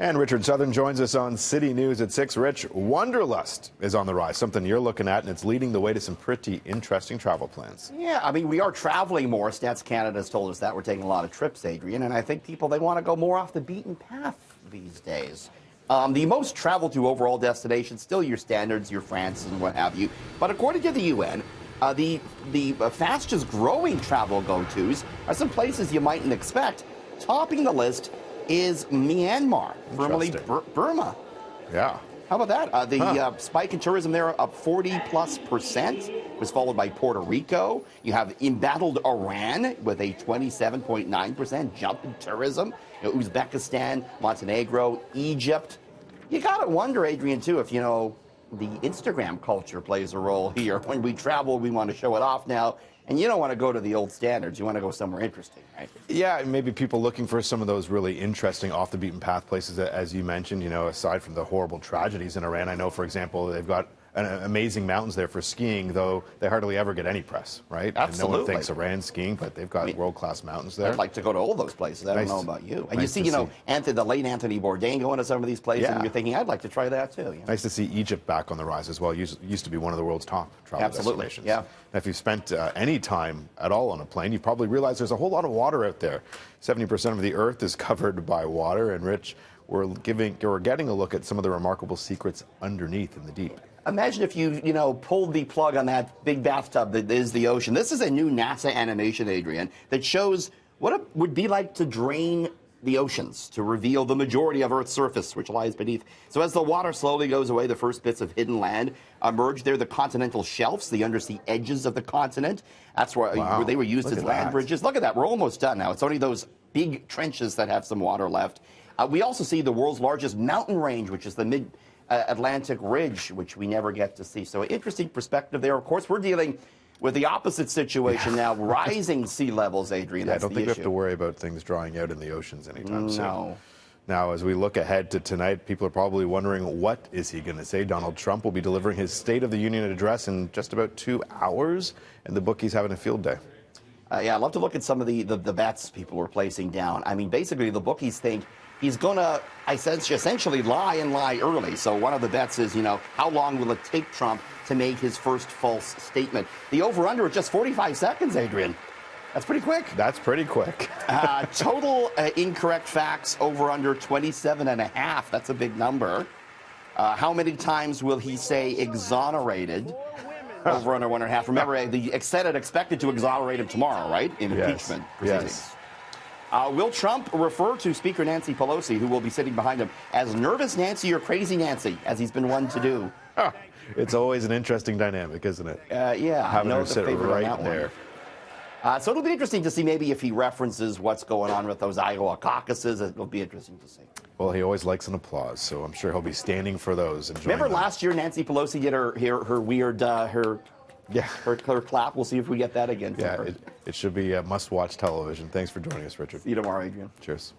And Richard Southern joins us on City News at 6. Rich, Wanderlust is on the rise, something you're looking at, and it's leading the way to some pretty interesting travel plans. Yeah, I mean, we are traveling more. Stats Canada has told us that. We're taking a lot of trips, Adrian, and I think people, they want to go more off the beaten path these days. The most traveled to overall destinations, still your standards, your France and what have you. But according to the UN, the fastest growing travel go-tos are some places you mightn't expect. Topping the list is Myanmar, formerly Burma. Yeah. How about that? The spike in tourism there up 40+%, was followed by Puerto Rico. You have embattled Iran with a 27.9% jump in tourism. You know, Uzbekistan, Montenegro, Egypt. You got to wonder, Adrian, too, if, the Instagram culture plays a role here. When we travel, we want to show it off now. And you don't want to go to the old standards. You want to go somewhere interesting, right? Yeah, maybe people looking for some of those really interesting off-the-beaten-path places, as you mentioned, aside from the horrible tragedies in Iran. I know, for example, they've got amazing mountains there for skiing, though they hardly ever get any press, right? Absolutely. And no one thinks Iran's skiing, but they've got world-class mountains there. I'd like to go to all those places. I don't know about you. And you see, the late Anthony Bourdain going to some of these places, and you're thinking, I'd like to try that too. Nice to see Egypt back on the rise as well. Used to be one of the world's top travel destinations. Yeah. And if you've spent any time at all on a plane, you probably realize there's a whole lot of water out there. 70% of the Earth is covered by water, and Rich, we're getting a look at some of the remarkable secrets underneath in the deep. Imagine if you pulled the plug on that big bathtub that is the ocean. This is a new NASA animation, Adrian, that shows what it would be like to drain the oceans, to reveal the majority of Earth's surface, which lies beneath. So as the water slowly goes away, the first bits of hidden land emerge. They're the continental shelves, the undersea edges of the continent. That's where they were used as land bridges. Look at that. We're almost done now. It's only those big trenches that have some water left. We also see the world's largest mountain range, which is the Mid-Atlantic Ridge, which we never get to see. So interesting perspective there. Of course, we're dealing with the opposite situation now, rising sea levels, Adrian. I don't think we have to worry about things drying out in the oceans anytime soon. No. Now, as we look ahead to tonight, people are probably wondering, what is he going to say? Donald Trump will be delivering his State of the Union address in just about 2 hours, and the bookie's having a field day. Yeah, I'd love to look at some of the bets people were placing down. I mean, basically, the bookies think he's going to essentially lie and lie early. So one of the bets is, how long will it take Trump to make his first false statement? The over-under is just 45 seconds, Adrian. That's pretty quick. That's pretty quick. Total incorrect facts, over-under 27.5. That's a big number. How many times will he say exonerated? Over under 1.5. Remember, the Senate expected to exonerate him tomorrow, right? In impeachment proceedings. Yes. Will Trump refer to Speaker Nancy Pelosi, who will be sitting behind him, as Nervous Nancy or Crazy Nancy, as he's been one to do? It's always an interesting dynamic, isn't it? Yeah. Having her sit right there. So it'll be interesting to see maybe if he references what's going on with those Iowa caucuses. It'll be interesting to see. Well, he always likes an applause, so I'm sure he'll be standing for those. Remember last year Nancy Pelosi did her weird her clap. We'll see if we get that again. Yeah, it should be must-watch television. Thanks for joining us, Richard. See you tomorrow, Adrian. Cheers.